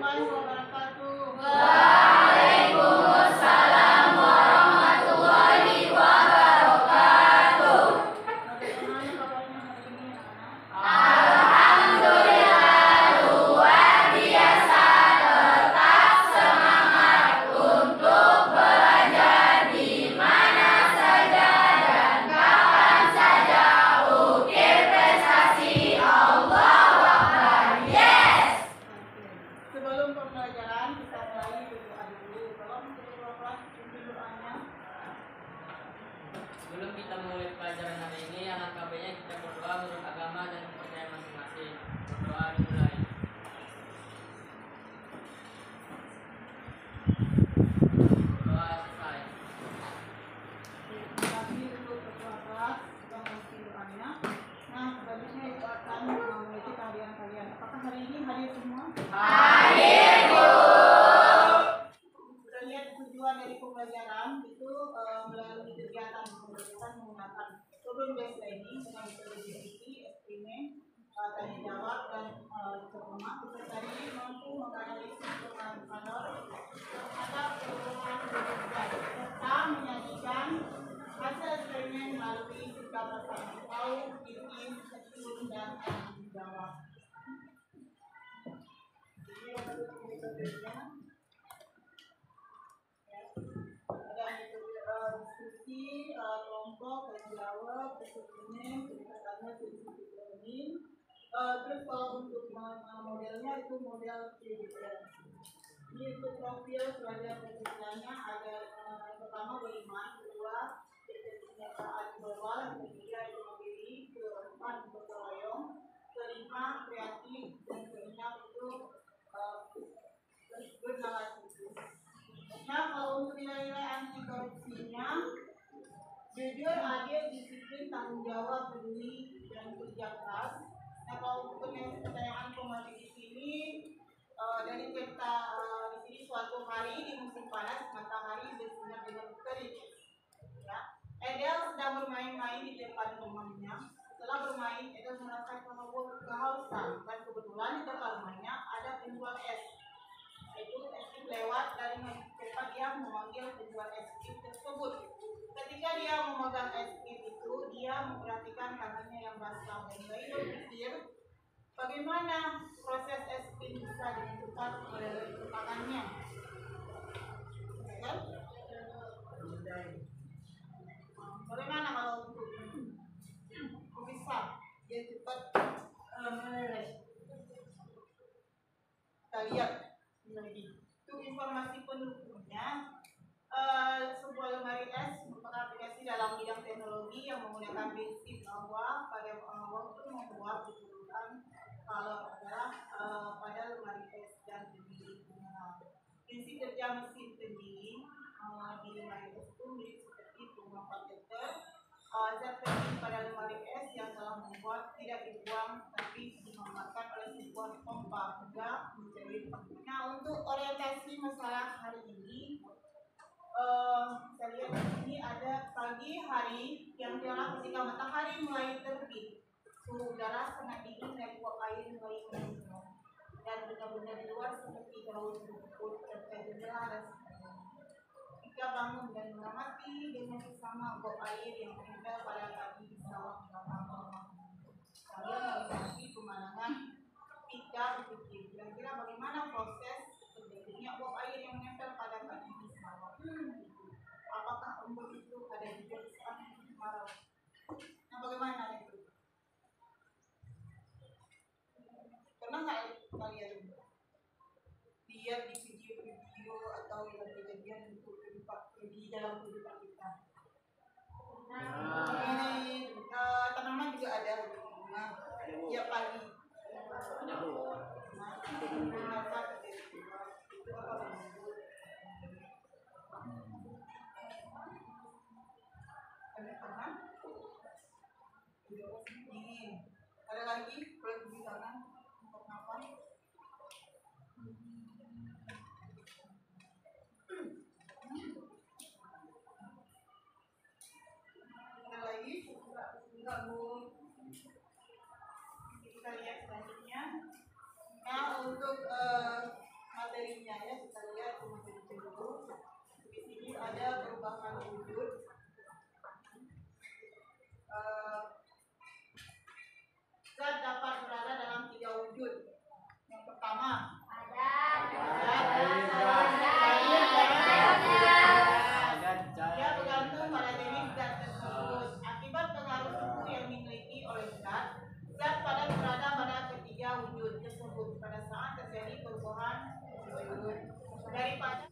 warahmatullahi wabarakatuh. Waalaikumsalam warahmatullahi wabarakatuh. Bagaimana kabarnya hari ini, anak-anak? Alhamdulillah luar biasa, tetap semangat untuk belajar di mana saja dan kapan saja. Ukir prestasi, Allahu Akbar. Yes. Sebelum pembelajaran kita mulai berdoa dulu. Tolong kedua kelas pimpin doanya. Sebelum kita mulai pelajaran hari ini, alangkah baiknya kita berdoa menurut agama dan kepercayaan masing-masing. Berdoa dimulai. Doa selesai. Terima kasih untuk kedua kelas sudah mengisi doanya. Nah, selanjutnya itu akan memiliki kehadiran kalian. Apakah hari ini hadir semua? Hadir, Bu. Sudah lihat tujuan dari pembelajaran itu melalui kegiatan pembelajaran menggunakan turun baselining dengan metodologi eksperimen, tanya jawab dan cermat. Peserta didik mampu menganalisis pengaruh terhadap perubahan kebijakan serta menyajikan hasil eksperimen melalui sikap rasa tahu, bikin, kecil dan tanggung jawab. Jadi metodenya ada metode diskusi, kelompok, jawab, eksperimen, pendekatannya scientific learning. Terus kalau untuk modelnya itu model PBL. Ini untuk profil pelajar pekerjaannya ada pertama beriman, kedua keterbukaan global, yang ketiga itu mandiri, keempat bergotong royong, kelima kreatif, dan keenam itu bernarasi. Nah, kalau untuk nilai-nilai anti korupsinya, jujur, adil, disiplin, tanggung jawab, peduli, dan kerja keras. Nah, kalau untuk pertanyaan pembatik di sini, dari cerita di sini suatu hari di musim panas, matahari bersinar dengan terik. Ya, Edel sedang bermain-main di depan rumahnya. Setelah bermain, Edel merasa kehausan dan kebetulan di depan rumahnya ada penjual es. Itu es krim lewat dari cepat dia memanggil penjual es krim tersebut. Ketika dia memegang es krim itu, dia memperhatikan tangannya yang basah dan bayi berpikir bagaimana proses es krim bisa dengan cepat melalui tangannya. Kan? Bagaimana kalau untuk bisa dia cepat meleleh? Kita lihat lagi. Untuk informasi pendukungnya, sebuah lemari es merupakan aplikasi dalam bidang teknologi yang menggunakan prinsip bahwa pada waktu membuat kebutuhan kalor adalah pada lemari es dan pendingin mineral. Prinsip kerja mesin pendingin di lemari es itu mirip seperti pompa filter. Zat pendingin pada lemari es yang telah membuat tidak dibuang tapi dimanfaatkan oleh sebuah pompa hingga menjadi. Nah, untuk orientasi masalah hari ini, saya lihat di sini ada pagi hari yang cerah ketika matahari mulai terbit, suhu udara sangat dingin dan uap air mulai meningkat, dan benda-benda di luar seperti daun rumput, jendela dan sebagainya. Jika bangun dan mengamati dengan sesama uap air yang menempel pada kaki di sawah belakang rumah, sambil menikmati pemandangan. Kita berpikir kira-kira bagaimana proses terjadinya uap air yang menempel pada kaki di sawah. Apakah embun itu ada juga di saat musim kemarau? Nah, bagaimana itu? Pernah nggak kalian lihat di video atau yang kejadian di dalam kehidupan kita? Ini tanaman juga ada bunga tiap pagi. Kenapa itu apa embun? Ada teman? Dingin. Ada lagi? Boleh di sana untuk nafas. Ada lagi? Enggak, Bu. Kita lihat selanjutnya. Nah, untuk pertama? Dia bergantung pada jenis zat tersebut. Akibat pengaruh suhu yang dimiliki oleh zat padat berada pada ketiga wujud tersebut pada saat terjadi perubahan wujud daripada.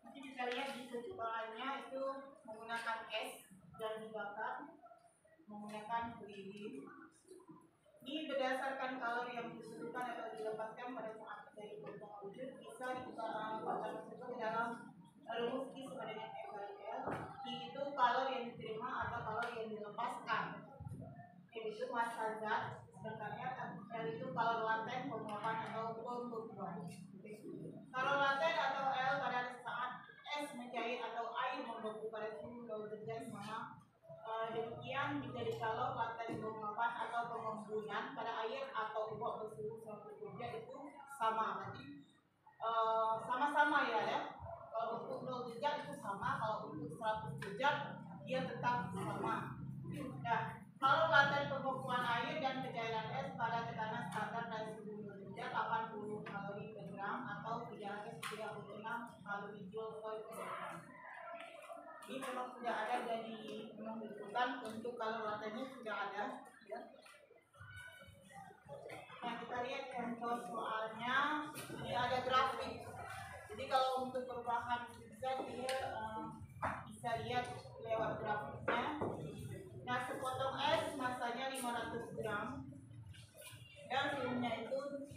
Nanti bisa lihat di bahannya itu menggunakan es dan dibakar menggunakan lilin. Ini berdasarkan kalori yang disebutkan atau dilepaskan pada saat terjadi perubahan wujud bisa dimasukkan ke dalam rumus Q sama dengan F kali L. Q itu kalori yang diterima atau kalori yang dilepaskan. M itu massa zat, sedangkan L itu kalori laten, penguapan atau pembekuan. Kalori laten atau L pada saat es mencair atau air membeku pada suhu 0 derajat mana. Demikian menjadi kalori laten penguapan atau pengembunan pada air atau uap bersuhu 100 derajat itu sama. Berarti sama-sama ya. Kalau untuk 0 derajat itu sama, kalau untuk 100 derajat dia tetap sama. Nah, kalau laten pembekuan air dan pencairan es pada tekanan standar dan suhu 0 derajat 80 kalori per gram atau 336 kalori joule per kilogram. Ini memang sudah ada dari memang disebutkan untuk kalori latennya sudah ada. Ya. Nah, kita lihat contoh soalnya. Ini ada grafik. Jadi kalau untuk perubahan zat dia bisa lihat lewat grafiknya. Nah, sepotong es masanya 500 gram dan suhunya itu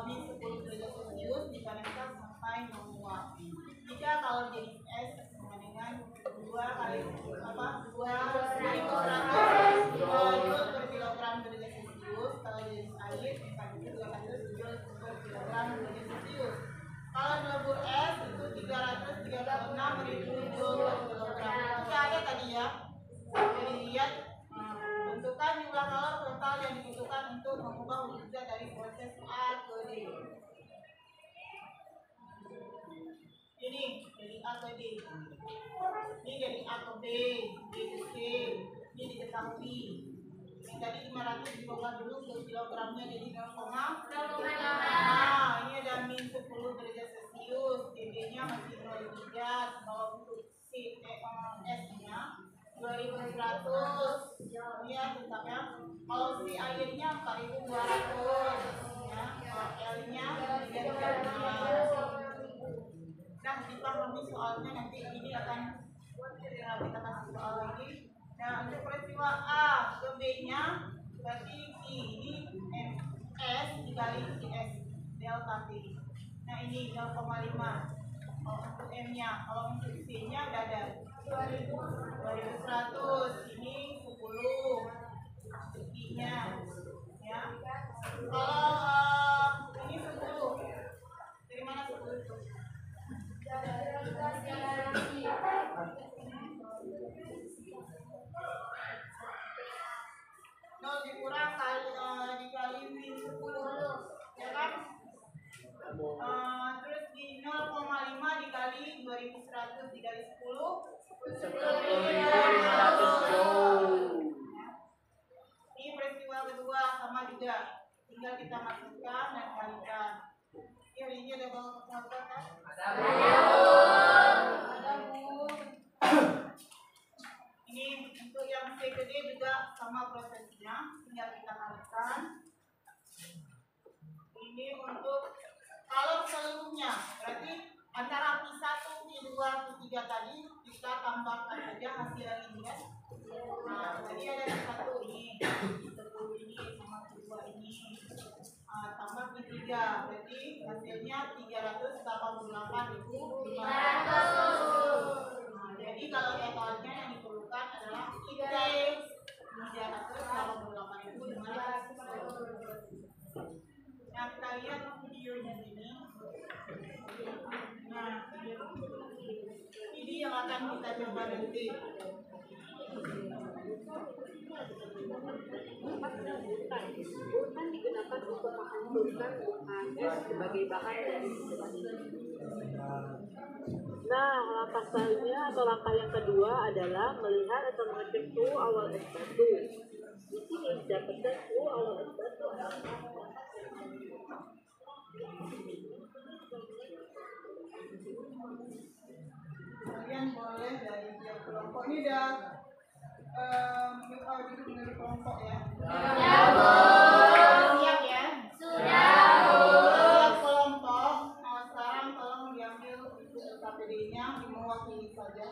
min 10 derajat Celcius dipanaskan sampai menguap. Jika kalau jenis es sama dengan 2.100 joule per kilogram derajat Celcius, kalau jenis air misalnya 200 joule per kilogram derajat Celcius. Kalau telur es itu 336.000 joule per kilogram. Ini ada tadi ya. Jadi lihat tentukan jumlah kalori total yang dibutuhkan untuk mengubah wujud zat dari proses A ke D. Ini dari A ke D. Ini dari A ke B, B ke C. Ini diketahui. Yang tadi 500 dibongkar dulu ke kilogramnya jadi 0,5. Ini ada min 10 derajat Celcius. TB-nya masih 0 derajat. Kalau untuk C, S-nya 2100 ya tetap ya. Kalau si airnya 4200 ya. Kalau L-nya 300. Nah, dipahami soalnya nanti ini akan kita kasih soal lagi. Nah, untuk peristiwa A ke B-nya berarti ini MS dikali S delta T. Nah, ini 0,5. Kalau untuk M-nya, kalau untuk C-nya udah ada 2100, ini 10 I-nya ya. Kalau ini 10 dari mana 10 itu? Nol dikurang dikali min 10 ya kan? Terus di 0,5 dikali 2100 dikali 10 ini peristiwa kedua sama juga, tinggal kita masukkan dan kalikan. Ya, ini ada bawa kalkulator kan? Ada Bu. Ini untuk yang C ke D juga sama prosesnya, tinggal kita kalikan. Ini untuk kalau seluruhnya berarti antara Q1, Q2, Q3 tadi kita tambahkan saja hasil yang ini kan. Nah, tadi ada Q1 ini, Q10 ini sama Q2 ini. Tambah Q3 berarti hasilnya 388.500. Nah, jadi kalau totalnya yang diperlukan adalah IT 388.500. Nah, kita lihat videonya ini. Nah, ini yang akan kita coba nanti. Kan digunakan untuk menghancurkan es sebagai bahan dari. Nah, langkah selanjutnya atau langkah yang kedua adalah melihat atau mengecek suhu awal es batu. Di sini didapatkan suhu awal es batu adalah Kalian boleh dari tiap kelompok ini udah duduk dari kelompok ya. Siap ya? Tiap kelompok sekarang tolong diambil KPD-nya, mewakili saja.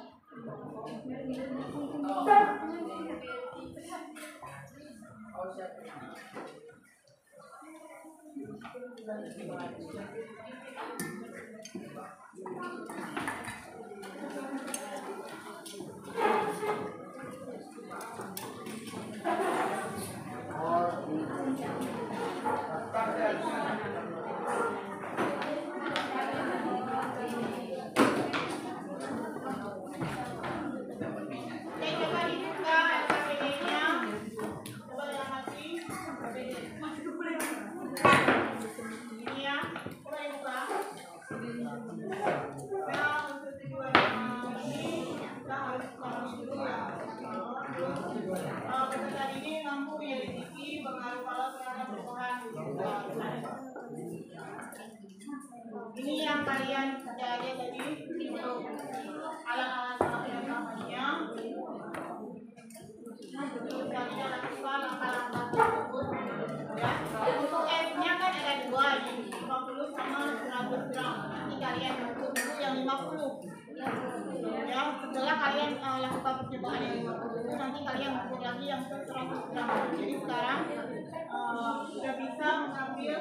Coba dibuka KPD-nya. Coba diamati KPD. Ini ya, coba dibuka. Nah, untuk tujuan ini kita harus pahami dulu ya. Peserta ini mampu menyelidiki pengaruh falas terhadap perubahan. Ini yang kalian cari tadi untuk alat-alat pengetahuannya. Terus kalian lakukan langkah-langkah tersebut. Ya. Untuk F-nya kan ada 2, yang 50 sama 100 gram. Nanti kalian ukur dulu yang 50. Ya, setelah kalian lakukan percobaan yang 50 itu, nanti kalian ukur lagi yang 100 gram. Jadi sekarang sudah bisa mengambil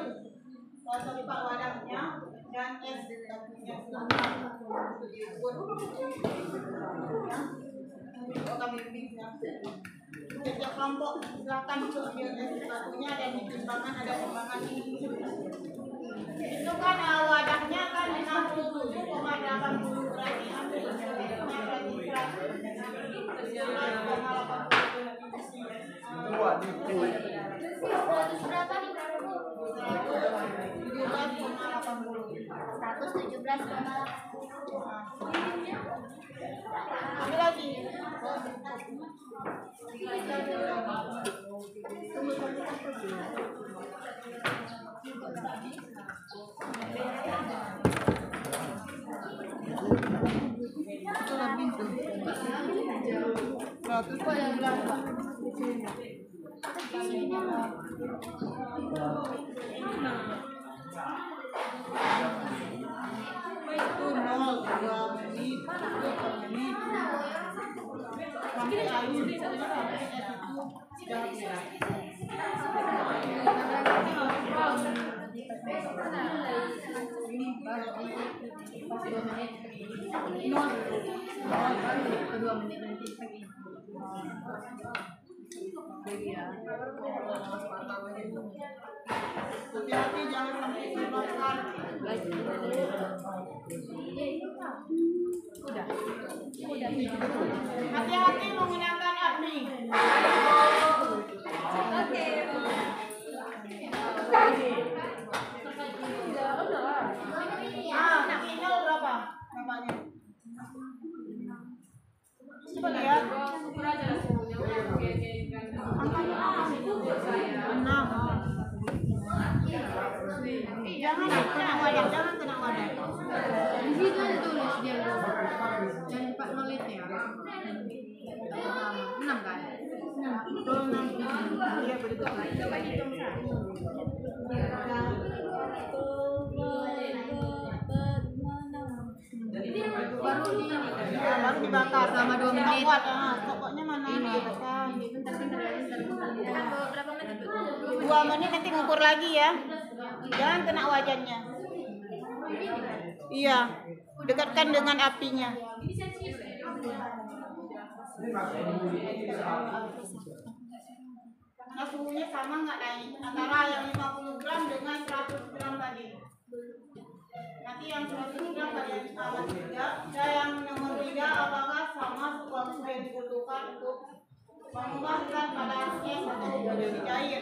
selipak wadahnya dan es yang sudah diukur. Ya. Kami bisa. Setiap kelompok silakan ambil es satunya dan ditimbangan ada timbangan ini. Itu kan wadahnya kan 67,80 berarti ambil esnya berarti 117,80. Ambil lagi. Itu 0,2 menit, 2 menit. Sampai air itu sudah hati-hati jangan sampai dibakar. Hati-hati menggunakan api. Ini berapa? Namanya? Coba lihat. Jangan kena wadah, jangan kena wadah. Di situ ada tulis dia loh. Jangan lupa nulisnya. 6 kan? 6. Iya betul. Coba hitung. Baru dibakar selama 2 menit. Pokoknya mana dibakar. Berapa menit? 2 menit nanti ngukur lagi ya. Jangan kena wajannya. Iya, dekatkan dengan apinya. Karena suhunya sama nggak naik antara yang 50 gram dengan 100 gram tadi. Nanti yang 100 gram kalian awal juga. Dan yang nomor 3 apakah sama waktu yang dibutuhkan untuk mengubahkan panasnya atau menjadi cair.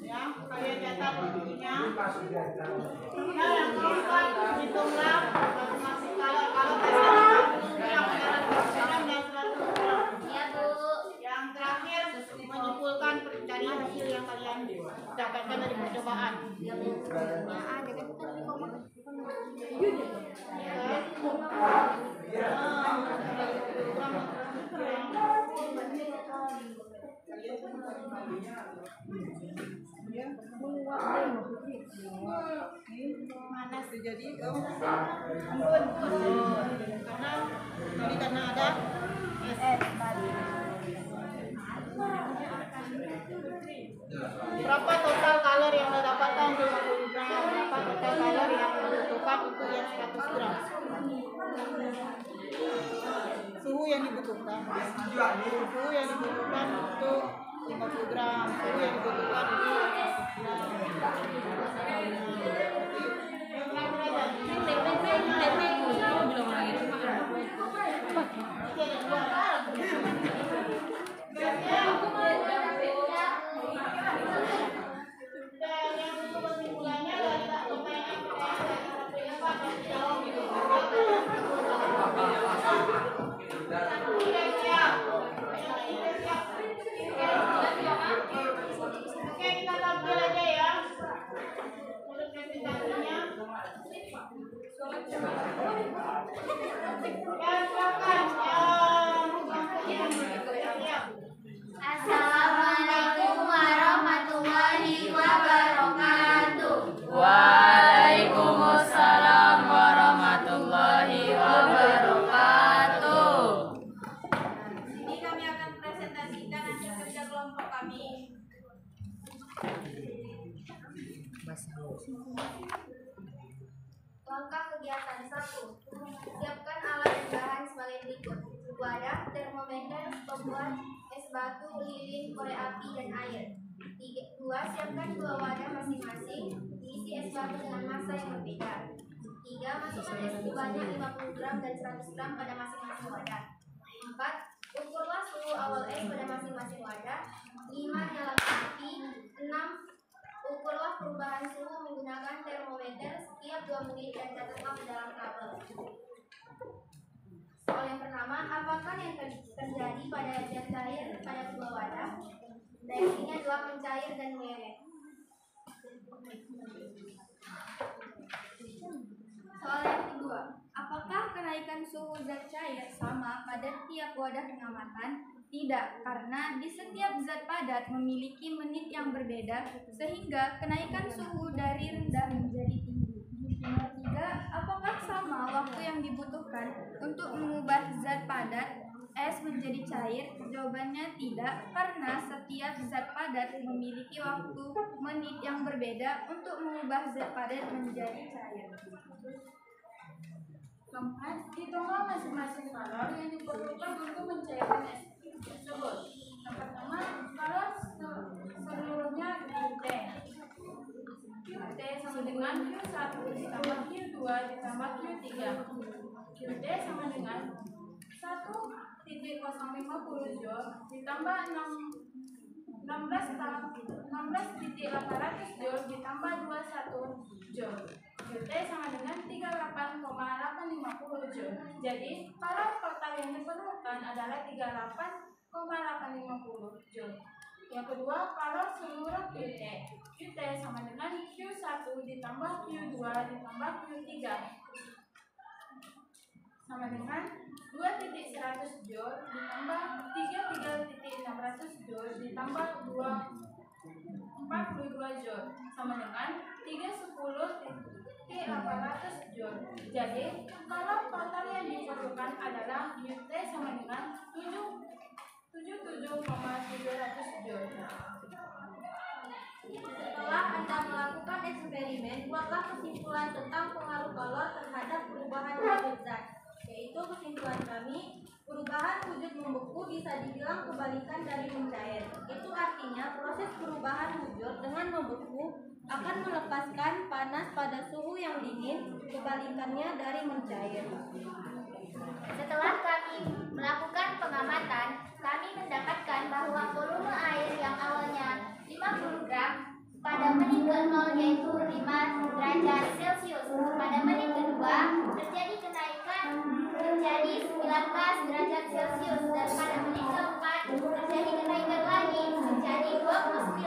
Ya, kalian catat waktunya. Nah, yang keempat hitunglah masing-masing kalau yang 100 gram dan 100 gram. Iya, Bu. Yang terakhir menyimpulkan dari bagaimana hasil yang kalian dapatkan dari percobaan? Mana sih jadi embun karena ada es. Berapa total kalori yang didapatkan 50 gram? Berapa total kalori yang dibutuhkan untuk yang 100 gram? Suhu yang dibutuhkan untuk 50 gram. Suhu yang dibutuhkan untuk Oke, kita tampil aja ya. Untuk presentasinya. Assalamualaikum warahmatullahi wabarakatuh. Waalaikumsalam warahmatullahi wabarakatuh. Ini kami akan presentasikan hasil kerja kelompok kami. Langkah kegiatan 1. Siapkan alat dan bahan sebagai berikut: wadah, termometer, pembuat, es batu, lilin, korek api, dan air. 2. Siapkan 2 wadah masing-masing, diisi es batu dengan massa yang berbeda. 3. Masukkan es sebanyak 50 gram dan 100 gram pada masing-masing wadah. 4. Ukurlah suhu awal es pada masing-masing wadah. 5. Nyalakan api. 6. Ukurlah perubahan suhu menggunakan termometer setiap 2 menit dan catatlah di dalam tabel. Soal yang pertama, apakah yang terjadi pada zat cair pada kedua wadah? Reaksinya adalah mencair dan meleleh. Soal yang kedua, apakah kenaikan suhu zat cair sama pada tiap wadah pengamatan? Tidak, karena di setiap zat padat memiliki menit yang berbeda, sehingga kenaikan suhu dari rendah menjadi tinggi. Nomor 3, apakah sama waktu yang dibutuhkan untuk mengubah zat padat es menjadi cair? Jawabannya tidak, karena setiap zat padat memiliki waktu menit yang berbeda untuk mengubah zat padat menjadi cair. Keempat, hitunglah masing-masing kalori yang diperlukan untuk mencairkan es tersebut. Yang pertama, kalau seluruhnya QT. QT sama dengan Q1 ditambah Q2 ditambah Q3. QT sama dengan 1,050 Joule ditambah 16,800 Joule ditambah 21 Joule. QT sama dengan 38,850 Joule. Jadi, kalau total yang diperlukan adalah 38,850 Joule. Yang kedua, kalau seluruh QT. QT sama dengan Q1 ditambah Q2 ditambah Q3 sama dengan 2.100 Joule ditambah 3.600 Joule ditambah 42 Joule sama dengan 310.800 Joule. Jadi, kalau total yang diperlukan adalah QT sama dengan 77,700 Joule. Setelah Anda melakukan eksperimen, buatlah kesimpulan tentang pengaruh kolor terhadap perubahan wujud zat. Yaitu kesimpulan kami, perubahan wujud membeku bisa dibilang kebalikan dari mencair. Itu artinya proses perubahan wujud dengan membeku akan melepaskan panas pada suhu yang dingin, kebalikannya dari mencair. Setelah kami melakukan pengamatan, kami mendapatkan bahwa volume air yang awalnya 50 gram pada menit ke-0 yaitu 5 derajat Celcius. Pada menit kedua terjadi kenaikan menjadi 19 derajat Celcius dan pada menit keempat terjadi kenaikan lagi menjadi 29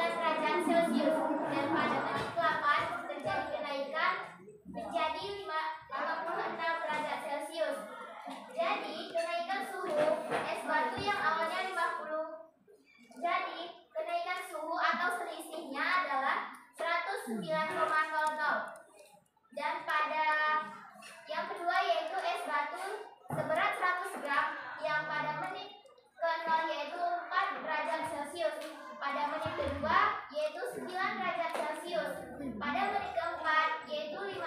selisihnya adalah 109,00. Dan pada yang kedua yaitu es batu seberat 100 gram yang pada menit ke-0 yaitu 4 derajat Celcius. Pada menit kedua yaitu 9 derajat Celcius. Pada menit keempat yaitu 15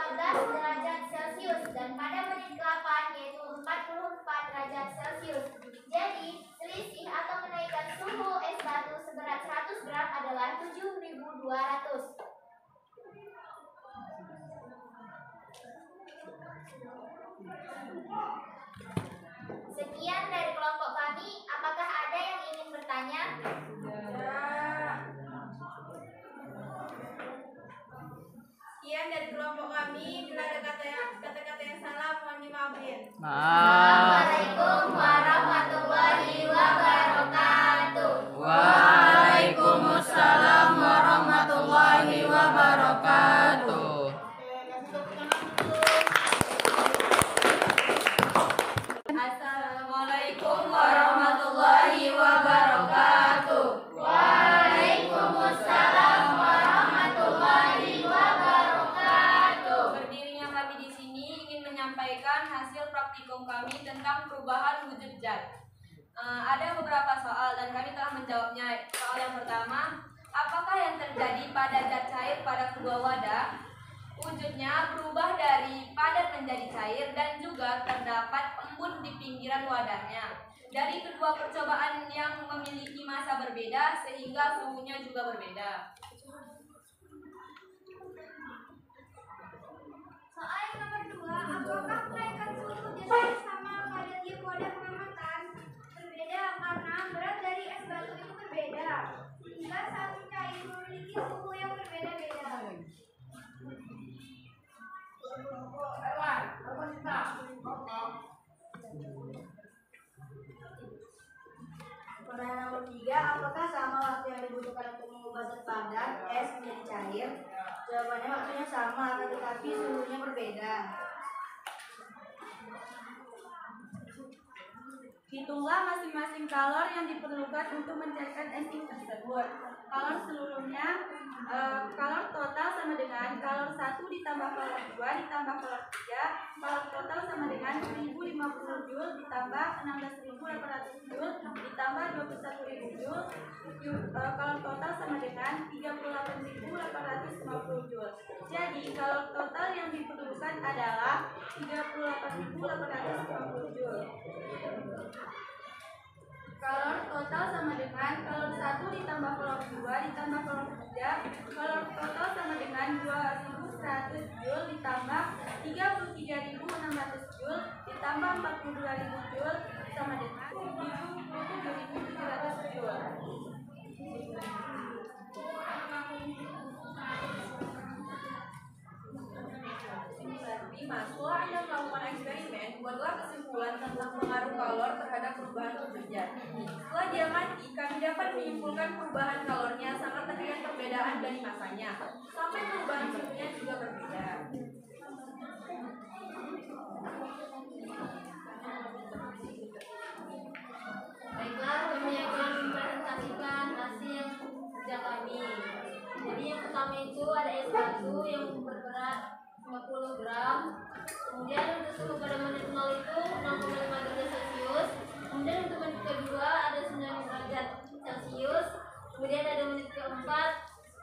derajat Celcius. Dan pada menit ke-8 yaitu 44 derajat Celcius. Jadi selisih atau kenaikan suhu es batu seberat 100 gram adalah 7.200. Sekian dari kelompok kami. Apakah ada yang ingin bertanya? Sekian dari kelompok kami. Bila ada kata-kata yang salah, mohon dimaafin. Assalamualaikum warahmatullahi wabarakatuh. Waalaikumsalam warahmatullahi wabarakatuh. Assalamualaikum warahmatullahi wabarakatuh. Waalaikumsalam warahmatullahi wabarakatuh. Berdirinya kami di sini ingin menyampaikan hasil praktikum kami tentang perubahan wujud zat. Ada beberapa soal dan kami telah menjawabnya. Soal yang pertama, apakah yang terjadi pada zat cair pada kedua wadah? Wujudnya berubah dari padat menjadi cair dan juga terdapat embun di pinggiran wadahnya. Dari kedua percobaan yang memiliki massa berbeda sehingga suhunya juga berbeda. Soal yang nomor 2, apakah kenaikan suhu zat sama pada tiap wadah pengamatan? Berbeda karena berat dari es batu itu berbeda, sehingga satu cair memiliki suhu yang berbeda-beda. Pertanyaan nomor 3, apakah sama waktu yang dibutuhkan untuk mengubah zat padat es menjadi cair? Jawabannya waktunya sama, akan tetapi suhunya berbeda. Hitunglah masing-masing kalor yang diperlukan untuk mencairkan es tersebut. Kalor seluruhnya, kalor total sama dengan kalor 1 ditambah kalor 2 ditambah kalor 3. Kalor total sama dengan 1050 Joule ditambah 16.800 Joule ditambah 21.000 Joule. Kalor total sama dengan 38.850 Joule. Jadi kalor total yang diperlukan adalah 38.850 Joule. Kalor total sama dengan kalor 1 ditambah kalor 2 ditambah kalor 3. Kalor total sama dengan 2100 Joule ditambah 33.600 Joule ditambah 42.000 Joule sama dengan 77.700 Joule. Setelah Anda melakukan eksperimen, buatlah kesimpulan tentang pengaruh kalor terhadap perubahan wujud zat. Setelah diamati, kami dapat menyimpulkan perubahan kalornya sangat terlihat perbedaan dari masanya, sampai perubahan suhunya juga berbeda. Baiklah, kami akan mempresentasikan hasil kerja kami. Jadi yang pertama itu ada es batu yang berberat 50 gram. Kemudian untuk suhu pada menit 0 itu 0,5 derajat Celcius. Kemudian untuk menit kedua ada 9 derajat Celcius. Kemudian ada menit keempat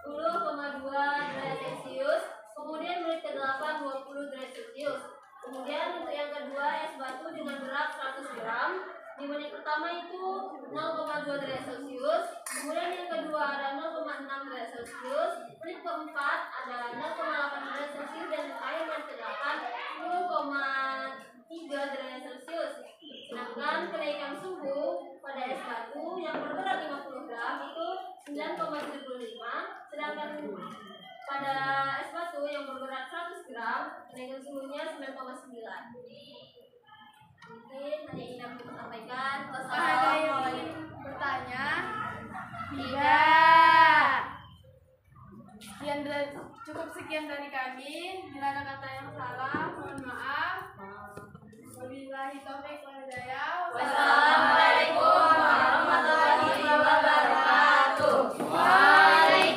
10,2 derajat Celcius. Kemudian menit ke-8 20 derajat Celcius. Kemudian untuk yang kedua es batu dengan berat 100 gram. Di menit pertama itu 0,2 derajat Celcius. Kemudian yang kedua ada 0,6 derajat Celcius. Menit keempat ada 0,8 derajat Celcius dan terakhir menit ke-8 0,3 derajat Celcius. Sedangkan kenaikan suhu pada es batu yang berberat 50 gram itu 9,75. Sedangkan pada es batu yang berberat 100 gram kenaikan suhunya 9,9. Mungkin hanya ini yang aku sampaikan. Ada yang ingin bertanya? Tidak. Sekian dari kami. Bila ada kata yang salah, mohon maaf. Wabillahi taufiq wal hidayah. Wassalamualaikum warahmatullahi wabarakatuh. Waalaikumsalam.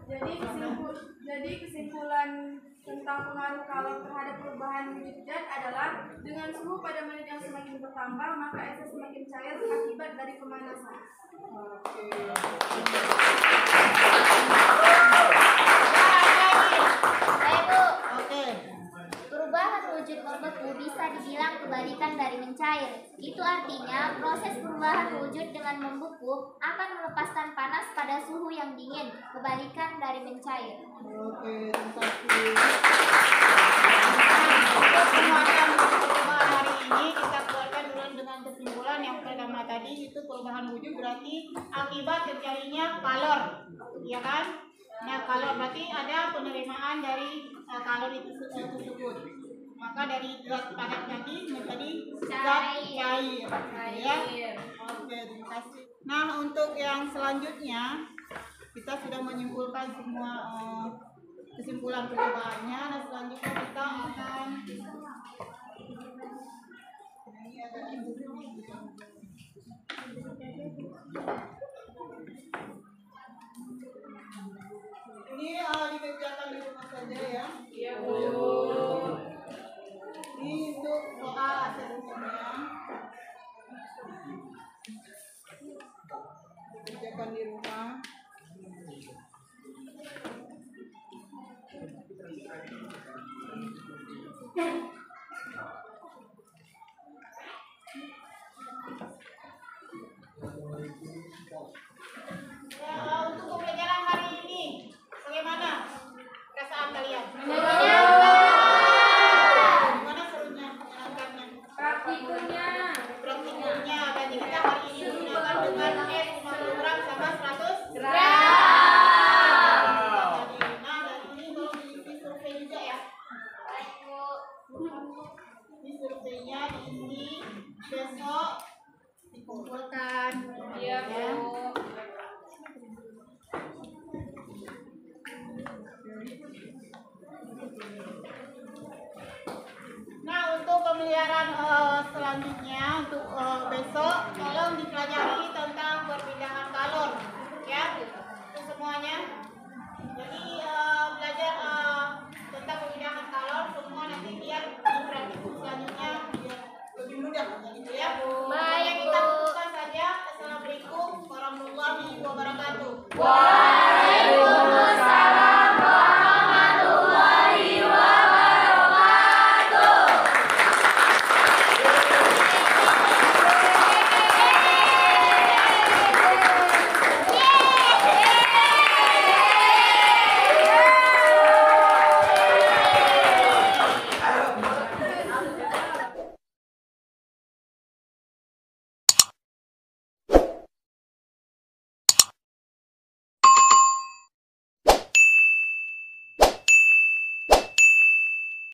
Jadi kesimpulan tentang pengaruh kalor terhadap perubahan wujud zat adalah dengan suhu pada menit yang semakin bertambah maka es semakin cair akibat dari pemanasan. Perubahan wujud membeku bisa dibilang kebalikan dari mencair. Itu artinya proses perubahan wujud dengan membeku akan melepaskan panas pada suhu yang dingin, kebalikan dari mencair. Oke, terima kasih. Untuk penguatan perubahan hari ini kita keluarkan dulu dengan kesimpulan yang pertama tadi, itu perubahan wujud berarti akibat terjadinya kalor, ya kan? Nah, kalor berarti ada penerimaan dari kalor itu tersebut. Maka dari zat padat tadi menjadi zat cair. Ya. Oke, terima kasih. Nah, untuk yang selanjutnya kita sudah menyimpulkan semua kesimpulan percobaannya. Nah, selanjutnya kita akan ini dikerjakan di rumah saja ya. Iya, Bu. Ini untuk soal asesmennya. Kerjakan di rumah. Ya, untuk pembelajaran hari ini bagaimana perasaan kalian? Gimana serunya menyenangkannya? Praktikumnya. Praktikumnya berarti kita hari ini gunakan dengan S 50 gram sama 100 gram. Nah, dari ini belum diisi survei juga ya. Ini surveinya diisi, besok dikumpulkan. Iya, Bu. Nah, untuk pemeliharaan selanjutnya untuk besok tolong dipelajari tentang perpindahan kalor ya, itu semuanya. Jadi belajar tentang perpindahan kalor semua nanti biar dipraktikkan.